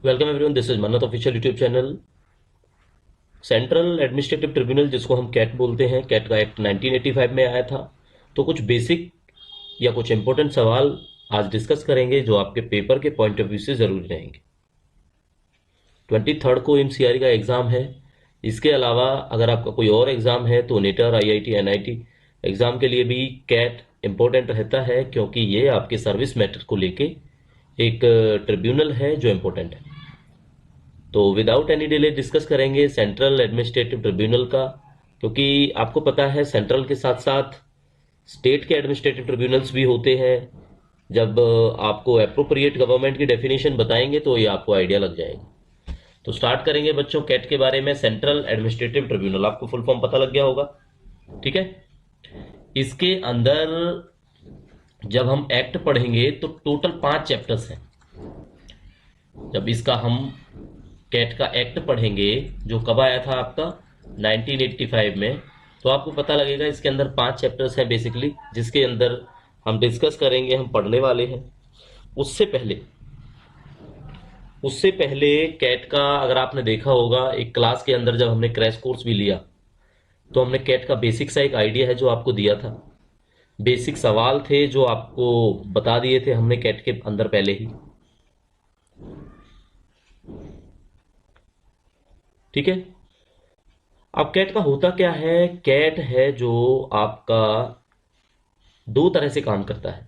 Welcome everyone, this is मन्नत official YouTube channel. Central administrative tribunal, जिसको हम cat बोलते हैं, कैट का एक्ट 1985 में आया था। तो कुछ बेसिक या कुछ इंपॉर्टेंट सवाल आज डिस्कस करेंगे जो आपके पेपर के पॉइंट ऑफ व्यू से जरूरी रहेंगे। 23 को एमसीआरई का एग्जाम है। इसके अलावा अगर आपका कोई और एग्जाम है तो नेटर, आईआईटी, एनआईटी एग्जाम के लिए भी कैट इंपॉर्टेंट रहता है, क्योंकि ये आपके सर्विस मैटर को लेके एक ट्रिब्यूनल है जो इंपॉर्टेंट है। तो विदाउट एनी डिले डिस्कस करेंगे सेंट्रल एडमिनिस्ट्रेटिव ट्रिब्यूनल का, क्योंकि आपको पता है सेंट्रल के साथ साथ स्टेट के एडमिनिस्ट्रेटिव ट्रिब्यूनल्स भी होते हैं। जब आपको एप्रोप्रिएट गवर्नमेंट की डेफिनेशन बताएंगे तो ये आपको आइडिया लग जाएगा। तो स्टार्ट करेंगे बच्चों कैट के बारे में। सेंट्रल एडमिनिस्ट्रेटिव ट्रिब्यूनल, आपको फुल फॉर्म पता लग गया होगा, ठीक है। इसके अंदर जब हम एक्ट पढ़ेंगे तो टोटल 5 चैप्टर्स हैं। जब इसका हम कैट का एक्ट पढ़ेंगे जो कब आया था आपका 1985 में, तो आपको पता लगेगा इसके अंदर 5 चैप्टर्स हैं बेसिकली, जिसके अंदर हम डिस्कस करेंगे, हम पढ़ने वाले हैं। उससे पहले उससे पहले कैट का अगर आपने देखा होगा एक क्लास के अंदर जब हमने क्रैश कोर्स भी लिया, तो हमने कैट का बेसिक सा एक आइडिया है जो आपको दिया था। बेसिक सवाल थे जो आपको बता दिए थे हमने कैट के अंदर पहले ही, ठीक है। अब कैट का होता क्या है? कैट है जो आपका दो तरह से काम करता है।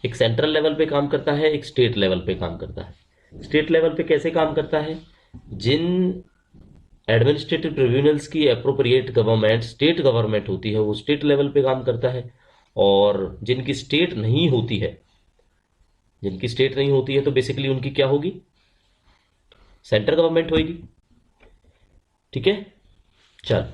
एक सेंट्रल लेवल पे काम करता है, एक स्टेट लेवल पे काम करता है। स्टेट लेवल पे कैसे काम करता है? जिन एडमिनिस्ट्रेटिव ट्रिब्यूनल्स की अप्रोप्रिएट गवर्नमेंट स्टेट गवर्नमेंट होती है वो स्टेट लेवल पे काम करता है, और जिनकी स्टेट नहीं होती है, तो बेसिकली उनकी क्या होगी? सेंट्रल गवर्नमेंट होगी, ठीक है। चल,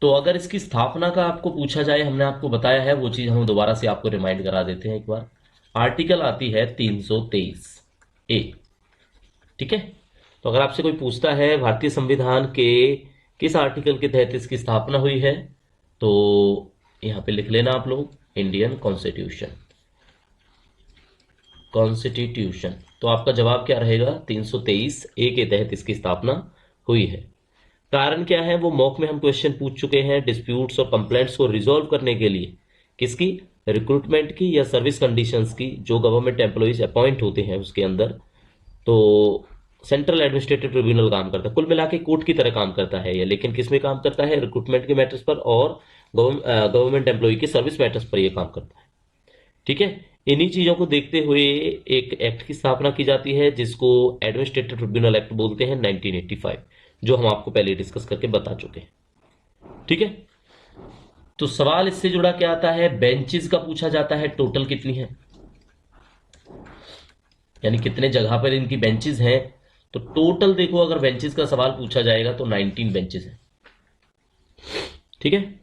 तो अगर इसकी स्थापना का आपको पूछा जाए, हमने आपको बताया है वो चीज हम दोबारा से आपको रिमाइंड करा देते हैं एक बार। आर्टिकल आती है 323 ए, ठीक है। तो अगर आपसे कोई पूछता है भारतीय संविधान के किस आर्टिकल के तहत इसकी स्थापना हुई है, तो यहां पे लिख लेना आप लोग इंडियन कॉन्स्टिट्यूशन। तो आपका जवाब क्या रहेगा? 323 ए के तहत इसकी स्थापना हुई है। कारण क्या है? वो मॉक में हम क्वेश्चन पूछ चुके हैं। डिस्प्यूट्स और कंप्लेंट्स को रिजॉल्व करने के लिए किसकी? रिक्रूटमेंट की या सर्विस कंडीशंस की, जो गवर्नमेंट एम्प्लॉइज अपॉइंट होते हैं उसके अंदर। तो सेंट्रल एडमिनिस्ट्रेटिव ट्रिब्यूनल काम करता है, कुल मिला के कोर्ट की तरह काम करता है ये, लेकिन किस में काम करता है? रिक्रूटमेंट के मैटर्स पर और गवर्नमेंट एम्प्लॉय के सर्विस मैटर्स पर यह काम करता है, ठीक है। इन्हीं चीजों को देखते हुए एक एक्ट की स्थापना की जाती है जिसको एडमिनिस्ट्रेटिव ट्रिब्यूनल एक्ट बोलते हैं 1985, जो हम आपको पहले डिस्कस करके बता चुके हैं, ठीक है। तो सवाल इससे जुड़ा क्या आता है? बेंचेस का पूछा जाता है, टोटल कितनी है, यानी कितने जगह पर इनकी बेंचेस हैं। तो टोटल देखो, अगर बेंचेस का सवाल पूछा जाएगा तो 19 बेंचेस हैं, ठीक है।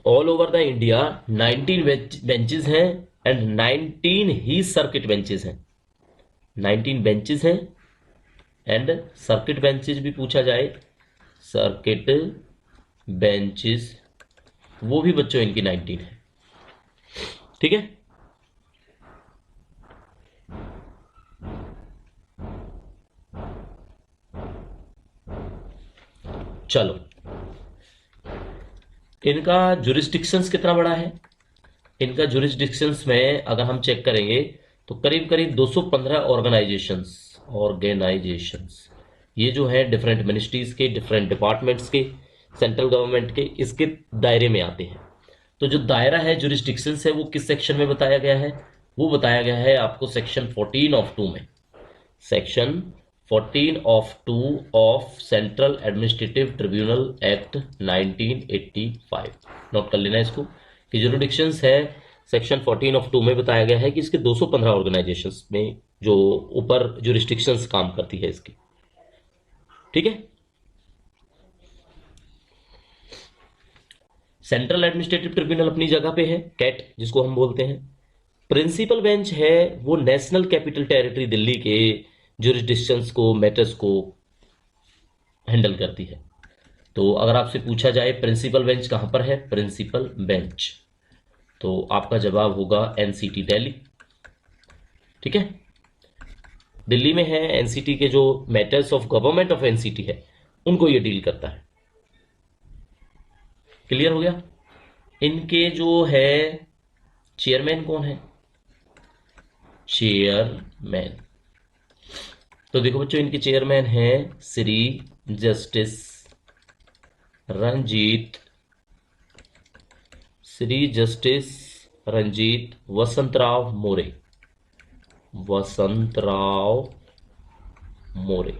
All over the India 19 benches हैं एंड 19 ही सर्किट बेंचेस हैं। 19 बेंचेस हैं एंड सर्किट बेंचेस भी पूछा जाए, सर्किट बेंचेस वो भी बच्चों इनकी 19 है, ठीक है। चलो, इनका जुरिस्डिक्शंस कितना बड़ा है? इनका जुरिस्डिक्शंस में अगर हम चेक करेंगे तो करीब करीब 215 ऑर्गेनाइजेशंस ये जो है डिफरेंट मिनिस्ट्रीज के, डिफरेंट डिपार्टमेंट्स के, सेंट्रल गवर्नमेंट के, इसके दायरे में आते हैं। तो जो दायरा है जुरिस्डिक्शंस है वो किस सेक्शन में बताया गया है? वो बताया गया है आपको सेक्शन 14 ऑफ 2 में। Section 14 of 2 of central administrative tribunal act 1985। Note कर लेना इसको कि जुरिडिक्शंस है सेक्शन 14 ऑफ 2 में बताया गया है कि इसके 215 ऑर्गेनाइजेशंस में जो ऊपर जुरिस्डिक्शंस काम करती है इसकी, ठीक है। सेंट्रल एडमिनिस्ट्रेटिव ट्रिब्यूनल अपनी जगह पे है, कैट जिसको हम बोलते हैं। प्रिंसिपल बेंच है वो नेशनल कैपिटल टेरिटरी दिल्ली के जुरिस्डिक्शंस को, मैटर्स को हैंडल करती है। तो अगर आपसे पूछा जाए प्रिंसिपल बेंच कहां पर है, प्रिंसिपल बेंच, तो आपका जवाब होगा एनसीटी दिल्ली। ठीक है, दिल्ली में है। एनसीटी के जो matters of government of NCT है उनको ये डील करता है। क्लियर हो गया। इनके जो है चेयरमैन कौन है? चेयरमैन, तो देखो बच्चों, इनके चेयरमैन हैं श्री जस्टिस रंजीत, श्री जस्टिस रंजीत वसंतराव मोरे, वसंतराव मोरे।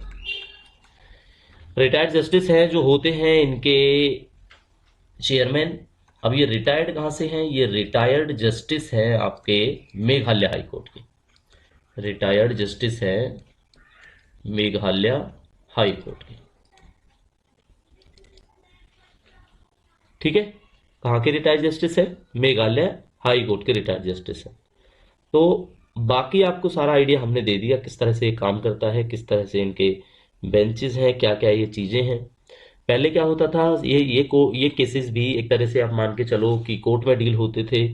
रिटायर्ड जस्टिस हैं जो होते हैं इनके चेयरमैन। अब ये रिटायर्ड कहां से हैं? ये रिटायर्ड जस्टिस हैं आपके मेघालय हाई कोर्ट के, रिटायर्ड जस्टिस हैं मेघालय हाई कोर्ट के। ठीक है, कहां के रिटायर्ड जस्टिस है? मेघालय हाई कोर्ट के रिटायर्ड जस्टिस है। तो बाकी आपको सारा आइडिया हमने दे दिया किस तरह से ये काम करता है, किस तरह से इनके बेंचेस हैं, क्या क्या ये चीजें हैं। पहले क्या होता था, ये केसेस भी एक तरह से आप मान के चलो कि कोर्ट में डील होते थे,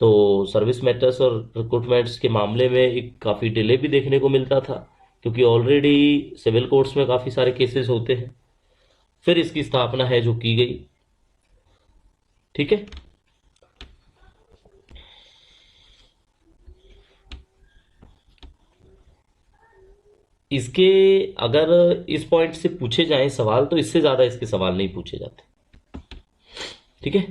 तो सर्विस मैटर्स और रिक्रूटमेंट्स के मामले में एक काफी डिले भी देखने को मिलता था, क्योंकि ऑलरेडी सिविल कोर्ट्स में काफी सारे केसेस होते हैं। फिर इसकी स्थापना है जो की गई। ठीक है, इसके अगर इस पॉइंट से पूछे जाएं सवाल, तो इससे ज्यादा इसके सवाल नहीं पूछे जाते। ठीक है,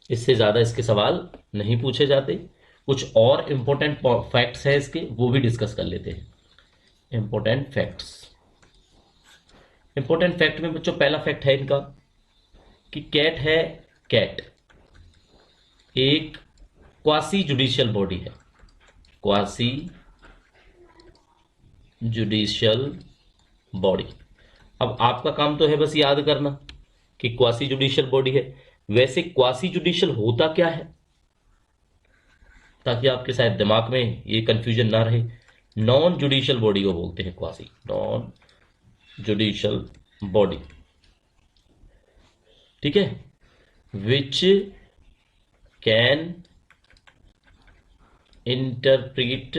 इससे ज्यादा इसके सवाल नहीं पूछे जाते। कुछ और इंपॉर्टेंट फैक्ट्स है इसके, वो भी डिस्कस कर लेते हैं। इंपॉर्टेंट फैक्ट्स, इंपॉर्टेंट फैक्ट में बच्चों पहला फैक्ट है इनका कि कैट है, कैट एक क्वासी जुडिशियल बॉडी है, क्वासी जुडिशियल बॉडी। अब आपका काम तो है बस याद करना कि क्वासी जुडिशियल बॉडी है। वैसे क्वासी जुडिशियल होता क्या है, ताकि आपके शायद दिमाग में ये कंफ्यूजन ना रहे। नॉन जुडिशियल बॉडी को बोलते हैं क्वासी, नॉन जुडिशियल बॉडी। ठीक है, विच कैन इंटरप्रीट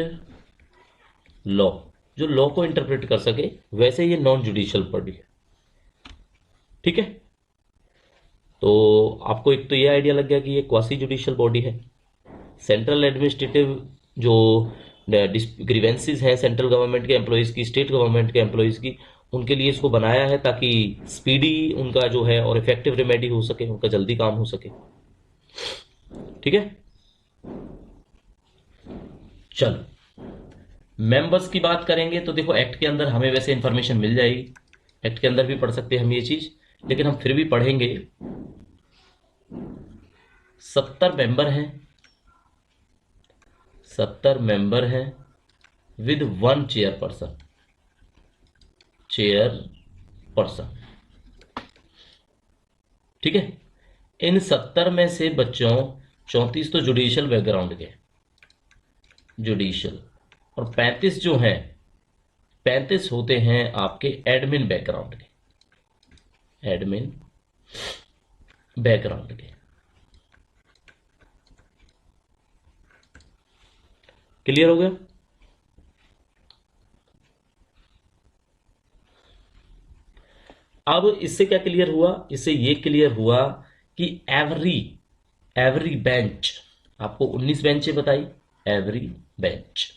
लॉ, जो लॉ को इंटरप्रेट कर सके, वैसे ये नॉन जुडिशियल बॉडी है। ठीक है, तो आपको एक तो ये आइडिया लग गया कि ये क्वासी जुडिशियल बॉडी है। सेंट्रल एडमिनिस्ट्रेटिव जो ग्रीवेंसेस हैं सेंट्रल गवर्नमेंट के एम्प्लॉयज की, स्टेट गवर्नमेंट के एम्प्लॉयज की, उनके लिए इसको बनाया है ताकि स्पीडी उनका जो है और इफेक्टिव रेमेडी हो सके, उनका जल्दी काम हो सके। ठीक है, चलो मेंबर्स की बात करेंगे तो देखो एक्ट के अंदर हमें वैसे इंफॉर्मेशन मिल जाएगी, एक्ट के अंदर भी पढ़ सकते हैं हम ये चीज, लेकिन हम फिर भी पढ़ेंगे। 70 मेंबर हैं, 70 मेंबर हैं विद 1 चेयरपर्सन, चेयरपर्सन। ठीक है, इन 70 में से बच्चों 34 तो जुडिशियल बैकग्राउंड के, जुडिशियल, और 35 जो हैं, 35 होते हैं आपके एडमिन बैकग्राउंड के, एडमिन बैकग्राउंड के। क्लियर हो गया? अब इससे क्या क्लियर हुआ? इससे ये क्लियर हुआ कि एवरी बेंच, आपको 19 बेंचें बताई, एवरी बेंच,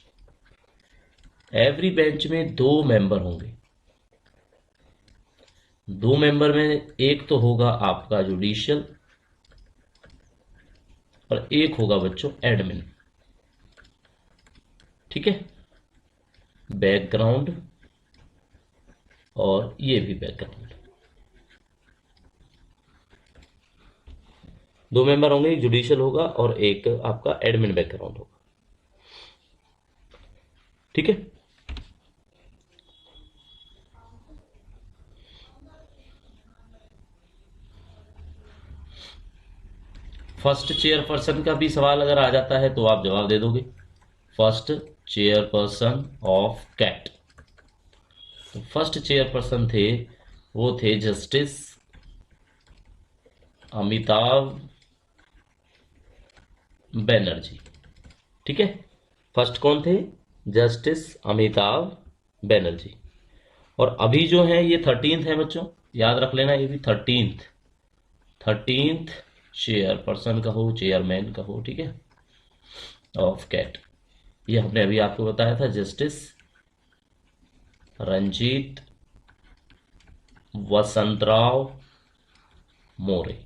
एवरी बेंच में 2 मेंबर होंगे। 2 मेंबर में एक तो होगा आपका जुडिशियल और एक होगा बच्चों एडमिन। ठीक है, बैकग्राउंड और ये भी बैकग्राउंड, 2 मेंबर होंगे, एक जुडिशियल होगा और एक आपका एडमिन बैकग्राउंड होगा। ठीक है, फर्स्ट चेयरपर्सन का भी सवाल अगर आ जाता है तो आप जवाब दे दोगे। फर्स्ट चेयरपर्सन ऑफ कैट, तो फर्स्ट चेयरपर्सन थे वो थे जस्टिस अमिताभ बनर्जी। ठीक है, फर्स्ट कौन थे? जस्टिस अमिताभ बनर्जी। और अभी जो है ये 13th है बच्चों, याद रख लेना, ये भी 13th चेयरपर्सन का हो, चेयरमैन का हो, ठीक है, ऑफ कैट। ये हमने अभी आपको बताया था, जस्टिस रंजीत वसंतराव मोरे।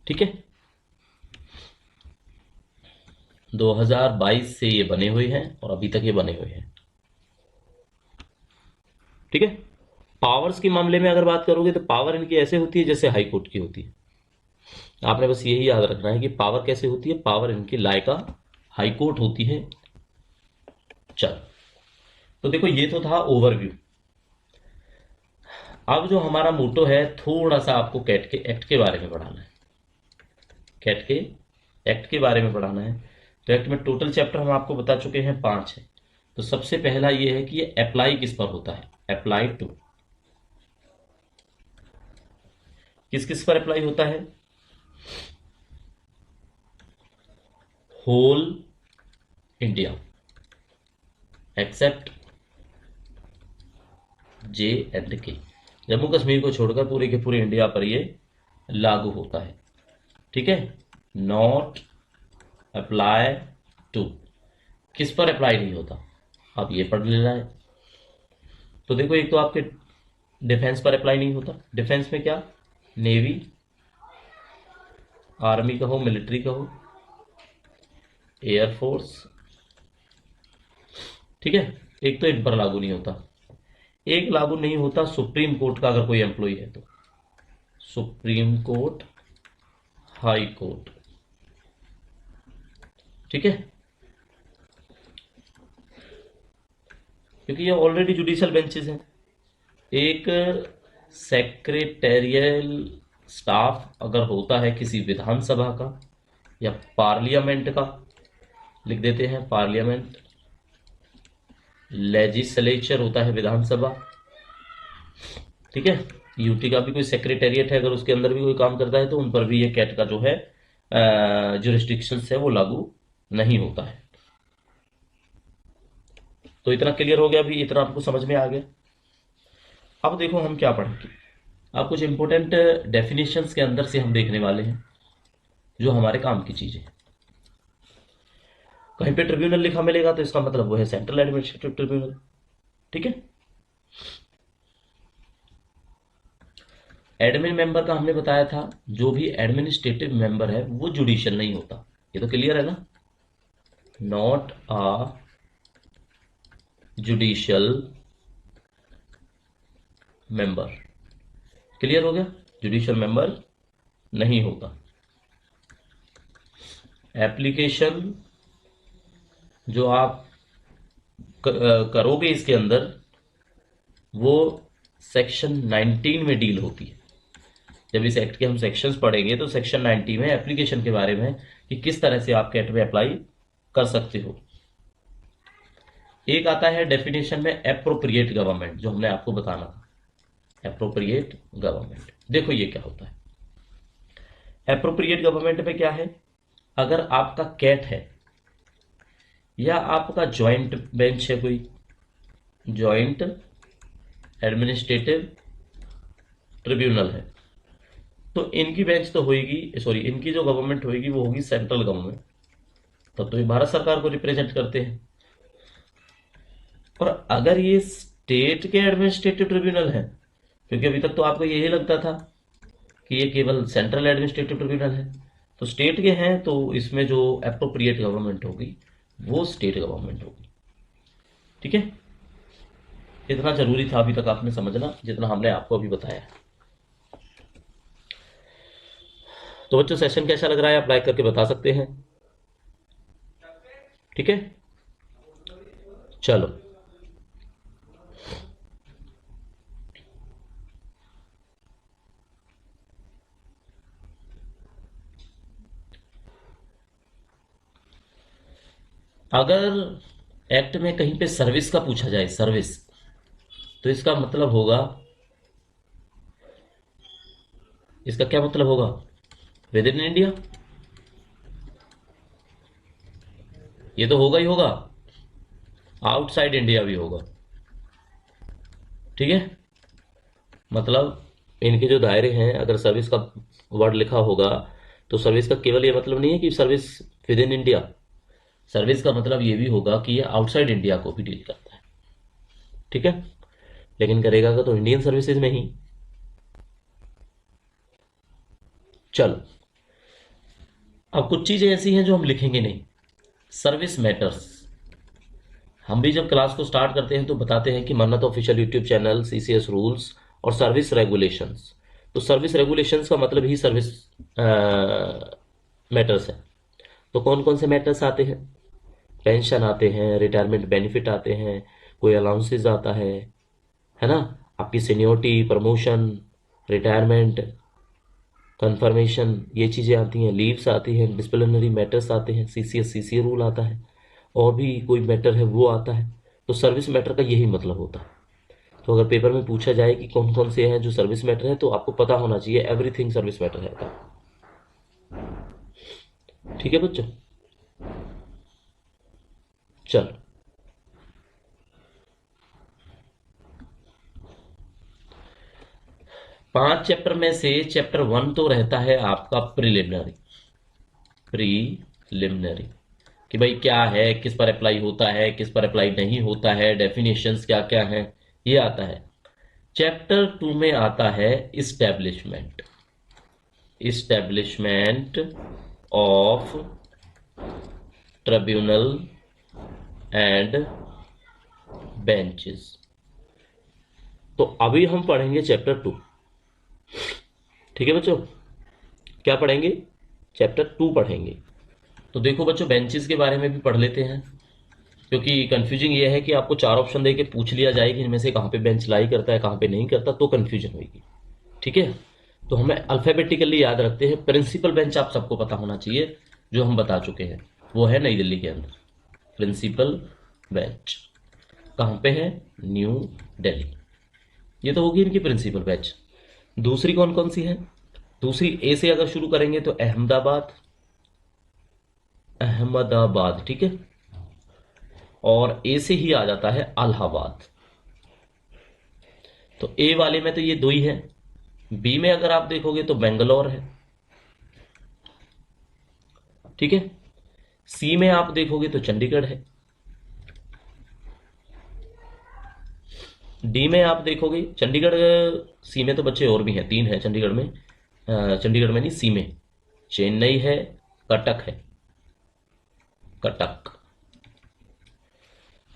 ठीक है, 2022 से ये बने हुए हैं और अभी तक ये बने हुए हैं। ठीक है, पावर्स के मामले में अगर बात करोगे तो पावर इनकी ऐसे होती है जैसे हाई कोर्ट की होती है। आपने बस यही याद रखना है कि पावर कैसे होती है, पावर इनकी लायका हाई कोर्ट होती है। चल, तो देखो ये तो था ओवरव्यू। अब जो हमारा मोटो है, थोड़ा सा आपको कैट के एक्ट के बारे में पढ़ाना है। कैट के एक्ट के बारे में पढ़ाना है। तो एक्ट में टोटल चैप्टर हम आपको बता चुके हैं 5 है। तो सबसे पहला ये है कि ये अप्लाई किस पर होता है, अप्लाई टू, किस किस पर अप्लाई होता है? Whole India except J and K, Jammu Kashmir को छोड़कर पूरे के पूरे इंडिया पर ये लागू होता है। ठीक है, नॉट अप्लाई टू, किस पर अप्लाई नहीं होता, अब ये पढ़ लेना है। तो देखो, एक तो आपके डिफेंस पर अप्लाई नहीं होता। डिफेंस में क्या? नेवी, आर्मी का हो, मिलिट्री का हो, एयरफोर्स। ठीक है, एक तो इन पर लागू नहीं होता। एक लागू नहीं होता सुप्रीम कोर्ट का अगर कोई एम्प्लॉय है तो, सुप्रीम कोर्ट, हाई कोर्ट। ठीक है, क्योंकि ये ऑलरेडी जुडिशियल बेंचेस हैं। एक सेक्रेटेरियल स्टाफ अगर होता है किसी विधानसभा का या पार्लियामेंट का, लिख देते हैं पार्लियामेंट, लेजिस्लेचर होता है विधानसभा। ठीक है, यूटी का भी कोई सेक्रेटेरिएट है, अगर उसके अंदर भी कोई काम करता है तो उन पर भी ये कैट का जो है जुरिस्डिक्शंस है वो लागू नहीं होता है। तो इतना क्लियर हो गया, अभी इतना आपको समझ में आ गया। अब देखो हम क्या पढ़ेंगे। अब कुछ इंपॉर्टेंट डेफिनेशंस के अंदर से हम देखने वाले हैं जो हमारे काम की चीजें। कहीं पे ट्रिब्यूनल लिखा मिलेगा तो इसका मतलब वो है सेंट्रल एडमिनिस्ट्रेटिव ट्रिब्यूनल। ठीक है, एडमिन मेंबर का हमने बताया था, जो भी एडमिनिस्ट्रेटिव मेंबर है वो जुडिशियल नहीं होता। ये तो क्लियर है ना, not a judicial member. Clear हो गया, जुडिशियल मेंबर नहीं होता। एप्लीकेशन जो आप करोगे इसके अंदर, वो सेक्शन 19 में डील होती है। जब इस एक्ट के हम सेक्शंस पढ़ेंगे तो सेक्शन 90 में एप्लीकेशन के बारे में कि किस तरह से आप कैट में अप्लाई कर सकते हो। एक आता है डेफिनेशन में एप्रोप्रिएट गवर्नमेंट, जो हमने आपको बताना था, एप्रोप्रिएट गवर्नमेंट। देखो ये क्या होता है। एप्रोप्रिएट गवर्नमेंट में क्या है, अगर आपका कैट है या आपका ज्वाइंट बेंच है, कोई ज्वाइंट एडमिनिस्ट्रेटिव ट्रिब्यूनल है, तो इनकी बेंच तो होगी, सॉरी, इनकी जो गवर्नमेंट होगी वो होगी सेंट्रल गवर्नमेंट। तब तो ये भारत सरकार को रिप्रेजेंट करते हैं। और अगर ये स्टेट के एडमिनिस्ट्रेटिव ट्रिब्यूनल है, क्योंकि अभी तक तो आपको यही लगता था कि ये केवल सेंट्रल एडमिनिस्ट्रेटिव ट्रिब्यूनल है, तो स्टेट के हैं तो इसमें जो एप्रोप्रिएट गवर्नमेंट होगी वो स्टेट गवर्नमेंट होगी। ठीक है, इतना जरूरी था अभी तक आपने समझना जितना हमने आपको अभी बताया। तो बच्चों, सेशन कैसा लग रहा है आप लाइक करके बता सकते हैं। ठीक है, चलो। अगर एक्ट में कहीं पे सर्विस का पूछा जाए, सर्विस, तो इसका मतलब होगा, इसका क्या मतलब होगा? With in India. ये तो होगा ही होगा, आउटसाइड इंडिया भी होगा। ठीक है, मतलब इनके जो दायरे हैं, अगर सर्विस का वर्ड लिखा होगा तो सर्विस का केवल ये मतलब नहीं है कि service with in India, service का मतलब ये भी होगा कि ये आउटसाइड इंडिया को भी डील करता है। ठीक है, लेकिन करेगा तो इंडियन सर्विसेज में ही। चलो, अब कुछ चीजें ऐसी हैं जो हम लिखेंगे नहीं। सर्विस मैटर्स, हम भी जब क्लास को स्टार्ट करते हैं तो बताते हैं कि मन्नत official YouTube channel, CCS rules और सर्विस रेगुलेशंस। तो सर्विस रेगुलेशंस का मतलब ही सर्विस मैटर्स है। तो कौन कौन से मैटर्स आते हैं? पेंशन आते हैं, रिटायरमेंट बेनिफिट आते हैं, कोई अलाउंसेस आता है ना, आपकी सीनियोरिटी, प्रमोशन, रिटायरमेंट, कंफर्मेशन, ये चीज़ें आती हैं, लीव्स आती हैं, डिसिप्लिनरी मैटर्स आते हैं, सीसीएस सीसीए रूल आता है, और भी कोई मैटर है वो आता है। तो सर्विस मैटर का यही मतलब होता है। तो अगर पेपर में पूछा जाए कि कौन कौन से हैं जो सर्विस मैटर है, तो आपको पता होना चाहिए एवरीथिंग सर्विस मैटर है। ठीक है बच्चों, चलो, 5 चैप्टर में से चैप्टर 1 तो रहता है आपका प्रिलिमिनरी। प्रीलिमिनरी कि भाई क्या है, किस पर अप्लाई होता है, किस पर अप्लाई नहीं होता है, डेफिनेशंस क्या क्या हैं, ये आता है। चैप्टर 2 में आता है establishment, establishment of tribunal and benches. तो अभी हम पढ़ेंगे चैप्टर 2। ठीक है बच्चों, क्या पढ़ेंगे? चैप्टर 2 पढ़ेंगे। तो देखो बच्चों, बेंचेस के बारे में भी पढ़ लेते हैं, क्योंकि कंफ्यूजिंग ये है कि आपको 4 ऑप्शन देके पूछ लिया जाए कि इनमें से कहाँ पे बेंच लाई करता है, कहाँ पे नहीं करता, तो कंफ्यूजन होगी। ठीक है, तो हमें अल्फाबेटिकली याद रखते हैं। प्रिंसिपल बेंच आप सबको पता होना चाहिए, जो हम बता चुके हैं, वो है नई दिल्ली के अंदर। प्रिंसिपल बेंच कहाँ पे है? न्यू दिल्ली। ये तो होगी इनकी प्रिंसिपल बेंच। दूसरी कौन कौन सी है? दूसरी ए से अगर शुरू करेंगे तो अहमदाबाद, अहमदाबाद, ठीक है, और ए से ही आ जाता है इलाहाबाद। तो ए वाले में तो ये दो ही है। बी में अगर आप देखोगे तो बेंगलोर है। ठीक है, सी में आप देखोगे तो चंडीगढ़ है। डी में आप देखोगे चंडीगढ़, सी में तो बच्चे और भी हैं, 3 है चंडीगढ़ में, चंडीगढ़ में नहीं, सी में चेन्नई है, कटक है। कटक,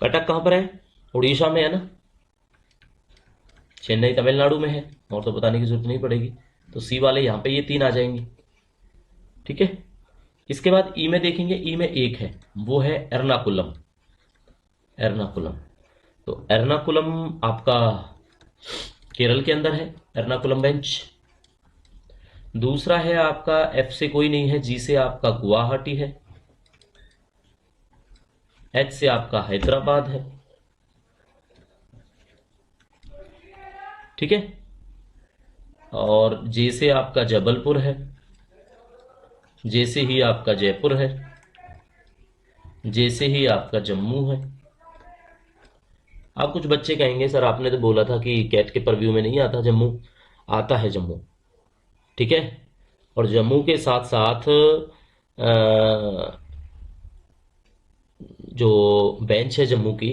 कटक कहां पर है? उड़ीसा में है ना। चेन्नई तमिलनाडु में है, और तो बताने की जरूरत नहीं पड़ेगी। तो सी वाले यहां पे ये 3 आ जाएंगे। ठीक है, इसके बाद ई में देखेंगे, ई में एक है, वो है एर्नाकुलम। एर्नाकुलम, तो एर्नाकुलम आपका केरल के अंदर है, एर्नाकुलम बेंच। दूसरा है आपका, एफ से कोई नहीं है, जी से आपका गुवाहाटी है, एच से आपका हैदराबाद है। ठीक है, और जे से आपका जबलपुर है, जे से ही आपका जयपुर है, जे से ही आपका जम्मू है। अब कुछ बच्चे कहेंगे सर आपने तो बोला था कि कैट के परव्यू में नहीं आता जम्मू। आता है जम्मू। ठीक है, और जम्मू के साथ साथ जो बेंच है जम्मू की,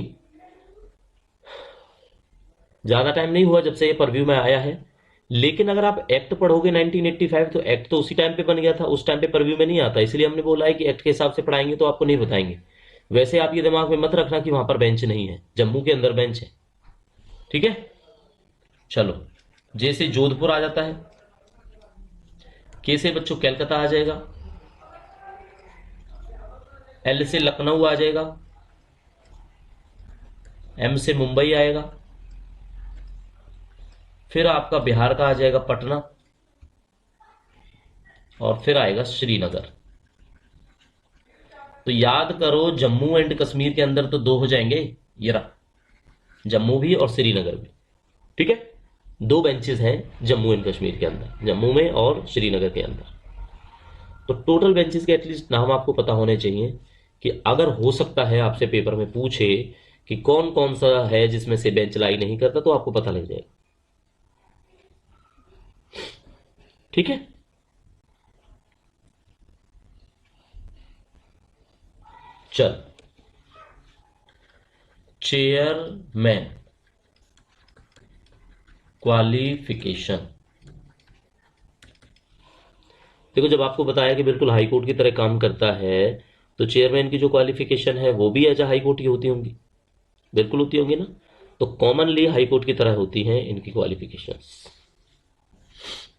ज़्यादा टाइम नहीं हुआ जब से ये परव्यू में आया है, लेकिन अगर आप एक्ट पढ़ोगे 1985, तो एक्ट तो उसी टाइम पे बन गया था, उस टाइम पे परव्यू में नहीं आता। इसलिए हमने बोला है कि एक्ट के हिसाब से पढ़ाएंगे तो आपको नहीं बताएंगे। वैसे आप ये दिमाग में मत रखना कि वहां पर बेंच नहीं है, जम्मू के अंदर बेंच है। ठीक है, चलो, जैसे जोधपुर आ जाता है, के से बच्चों कैलकाता आ जाएगा, एल से लखनऊ आ जाएगा, एम से मुंबई आएगा, फिर आपका बिहार का आ जाएगा पटना, और फिर आएगा श्रीनगर। तो याद करो, जम्मू एंड कश्मीर के अंदर तो 2 हो जाएंगे, ये रहा, जम्मू भी और श्रीनगर भी। ठीक है, 2 बेंचेस हैं जम्मू एंड कश्मीर के अंदर, जम्मू में और श्रीनगर के अंदर। तो टोटल बेंचेस के एटलीस्ट नाम आपको पता होने चाहिए कि अगर हो सकता है आपसे पेपर में पूछे कि कौन कौन सा है जिसमें से बेंच लाई नहीं करता, तो आपको पता लग जाएगा। ठीक है। चल, चेयरमैन क्वालिफिकेशन। देखो, जब आपको बताया कि बिल्कुल हाई कोर्ट की तरह काम करता है, तो चेयरमैन की जो क्वालिफिकेशन है वो भी एज हाई कोर्ट की होती होंगी, बिल्कुल होती होंगी ना। तो कॉमनली हाई कोर्ट की तरह होती हैं इनकी क्वालिफिकेशंस।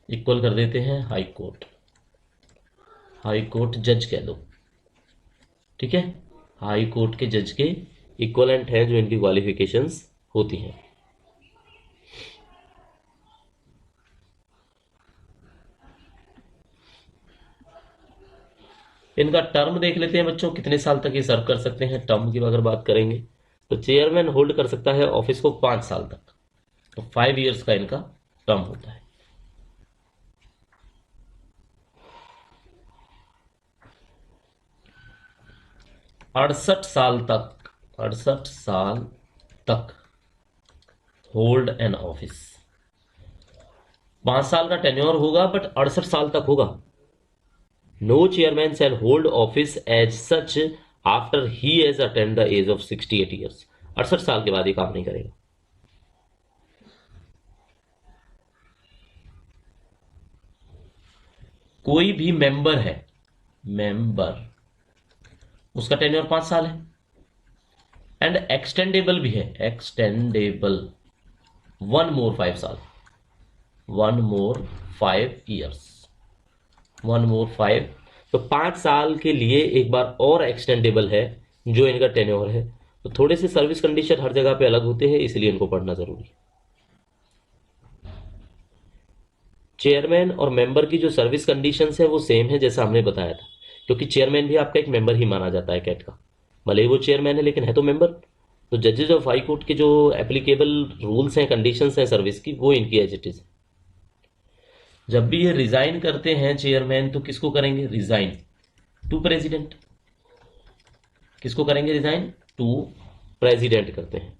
इक्वल कर देते हैं हाई कोर्ट, हाई कोर्ट जज कह दो। ठीक है, हाई कोर्ट के जज के इक्वलेंट है जो इनकी क्वालिफिकेशंस होती हैं। इनका टर्म देख लेते हैं बच्चों, कितने साल तक ये सर्व कर सकते हैं। टर्म की अगर बात करेंगे तो चेयरमैन होल्ड कर सकता है ऑफिस को 5 साल तक, तो 5 इयर्स का इनका टर्म होता है। अड़सठ साल तक, 68 साल तक होल्ड एन ऑफिस। 5 साल का टेन्योर होगा बट 68 साल तक होगा। No chairman shall hold office as such after he has attend the age of 68 years. 68 साल के बाद ये काम नहीं करेगा। कोई भी मेंबर है, मेंबर, उसका टेन्योर 5 साल है, एंड एक्सटेंडेबल भी है, एक्सटेंडेबल 1 more 5 साल, 1 more 5 years, 1 more 5। तो 5 साल के लिए एक बार और एक्सटेंडेबल है जो इनका टेन्योर है। तो थोड़े से सर्विस कंडीशन हर जगह पे अलग होते हैं, इसलिए इनको पढ़ना जरूरी है। चेयरमैन और मेंबर की जो सर्विस कंडीशंस है वो सेम है जैसा हमने बताया था, क्योंकि चेयरमैन भी आपका एक मेंबर ही माना जाता है कैट का, भले ही वो चेयरमैन है लेकिन है तो मेंबर। तो जजेस ऑफ हाई कोर्ट के जो एप्लीकेबल रूल्स हैं, कंडीशंस हैं सर्विस की, वो इनकी एज इट इज। जब भी ये रिजाइन करते हैं चेयरमैन, तो किसको करेंगे रिजाइन? To president. किसको करेंगे रिजाइन? टू प्रेसिडेंट करते हैं।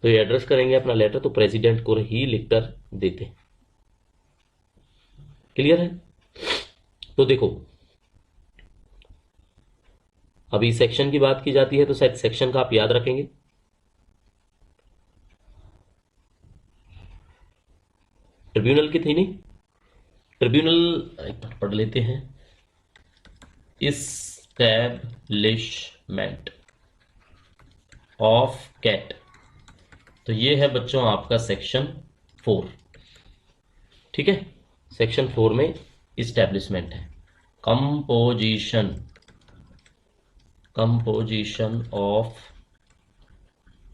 तो ये एड्रेस करेंगे अपना लेटर तो प्रेसिडेंट को ही लिखकर देते हैं। क्लियर है? तो देखो, अभी सेक्शन की बात की जाती है तो शायद सेक्शन का आप याद रखेंगे। ट्रिब्यूनल की थी नहीं? ट्रिब्यूनल एक बार पढ़ लेते हैं। इस्टेब्लिशमेंट ऑफ कैट, तो ये है बच्चों आपका सेक्शन 4। ठीक है, सेक्शन 4 में इस्टेब्लिशमेंट है। Composition, composition of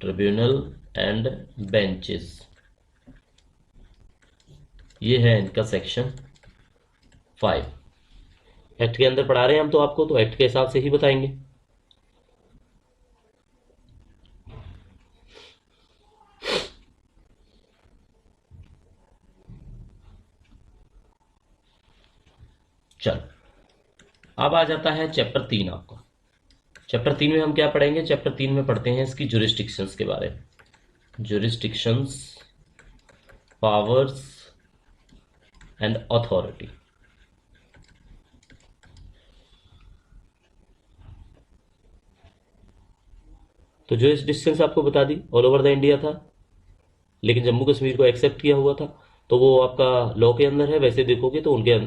tribunal and benches, ये है इनका सेक्शन 5। एक्ट के अंदर पढ़ा रहे हैं हम तो आपको, तो एक्ट के हिसाब से ही बताएंगे। चल, अब आ जाता है चैप्टर 3 आपका। चैप्टर 3 में हम क्या पढ़ेंगे? चैप्टर 3 में पढ़ते हैं इसकी जुरिस्डिक्शंस के बारे में। Jurisdictions, powers and authority. तो जुरिस्डिक्शंस आपको बता दी, ऑल ओवर द इंडिया था, लेकिन जम्मू कश्मीर को एक्सेप्ट किया हुआ था, तो वो आपका लॉ के अंदर है। वैसे देखोगे तो उनके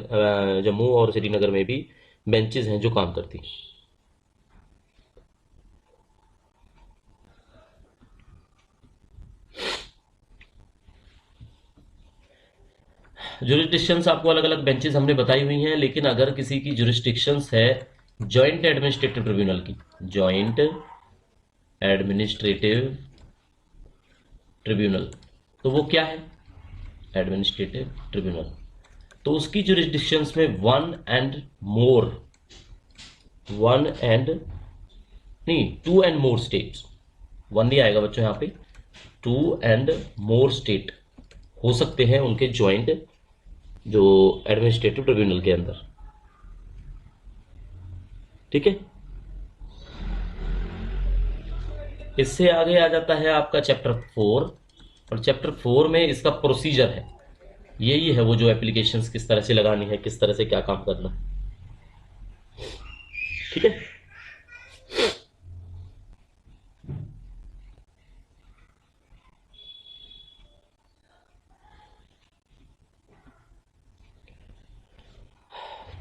जम्मू और श्रीनगर में भी बेंचेस हैं जो काम करती हैं। जुरिस्डिक्शंस आपको अलग अलग बेंचेस हमने बताई हुई हैं, लेकिन अगर किसी की जुरिस्डिक्शंस है जॉइंट एडमिनिस्ट्रेटिव ट्रिब्यूनल की, जॉइंट एडमिनिस्ट्रेटिव ट्रिब्यूनल, तो वो क्या है? Administrative tribunal. तो उसकी जुरिस्डिक्शंस में वन एंड नहीं, two and more states, one नहीं आएगा बच्चों यहाँ पे, टू एंड मोर स्टेट हो सकते हैं उनके ज्वाइंट जो एडमिनिस्ट्रेटिव ट्रिब्यूनल के अंदर। ठीक है, इससे आगे आ जाता है आपका चैप्टर 4, और चैप्टर 4 में इसका प्रोसीजर है। यही है वो जो एप्लीकेशंस किस तरह से लगानी है, किस तरह से क्या काम करना है। ठीक है।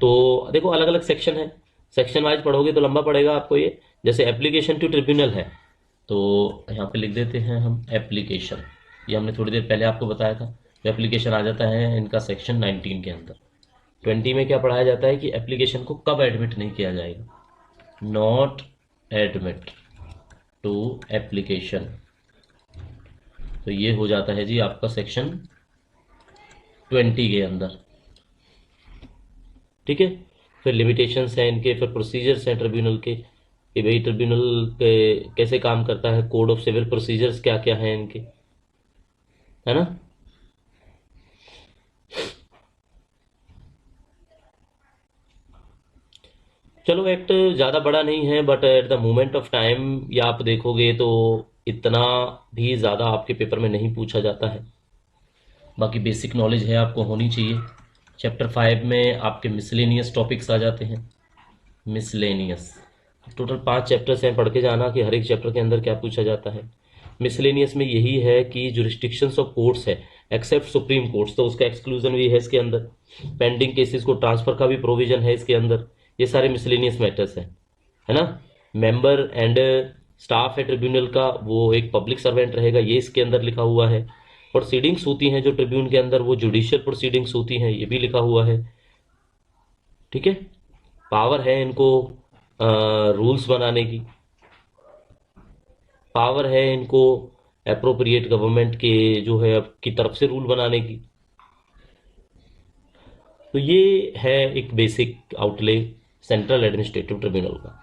तो देखो अलग अलग सेक्शन है, सेक्शन वाइज पढ़ोगे तो लंबा पड़ेगा आपको ये। जैसे एप्लीकेशन टू ट्रिब्यूनल है, तो यहाँ पे लिख देते हैं हम एप्लीकेशन। ये हमने थोड़ी देर पहले आपको बताया था। तो एप्लीकेशन आ जाता है इनका सेक्शन 19 के अंदर। 20 में क्या पढ़ाया जाता है कि एप्लीकेशन को कब एडमिट नहीं किया जाएगा, नॉट एडमिट टू एप्लीकेशन। तो ये हो जाता है जी आपका सेक्शन 20 के अंदर। ठीक है। फिर लिमिटेशंस हैं इनके, फिर प्रोसीजर्स हैं ट्रिब्यूनल के, कि भाई ट्रिब्यूनल पे कैसे काम करता है, कोड ऑफ सिविल प्रोसीजर्स क्या क्या हैं इनके, है ना। चलो एक्ट ज़्यादा बड़ा नहीं है, but at the moment of time या आप देखोगे तो इतना भी ज़्यादा आपके पेपर में नहीं पूछा जाता है। बाकी बेसिक नॉलेज है आपको होनी चाहिए। चैप्टर 5 में आपके मिसलेनियस टॉपिक्स आ जाते हैं। मिसलेनियस टोटल 5 चैप्टर्स हैं, पढ़ के जाना कि हर एक चैप्टर के अंदर क्या पूछा जाता है। मिसलेनियस में यही है कि जुरिस्डिक्शंस ऑफ कोर्ट्स है एक्सेप्ट सुप्रीम कोर्ट्स, तो उसका एक्सक्लूजन भी है इसके अंदर। पेंडिंग केसेस को ट्रांसफर का भी प्रोविजन है इसके अंदर। ये सारे मिसलेनियस मैटर्स हैं, है ना। मेंबर एंड स्टाफ है ट्रिब्यूनल का, वो एक पब्लिक सर्वेंट रहेगा, ये इसके अंदर लिखा हुआ है। प्रोसीडिंग्स होती हैं जो ट्रिब्यून के अंदर, वो जुडिशियल प्रोसीडिंग्स होती हैं, ये भी लिखा हुआ है। ठीक है। पावर है इनको रूल्स बनाने की, पावर है इनको अप्रोप्रिएट गवर्नमेंट के जो है की तरफ से रूल बनाने की। तो ये है एक basic outlay central administrative tribunal का।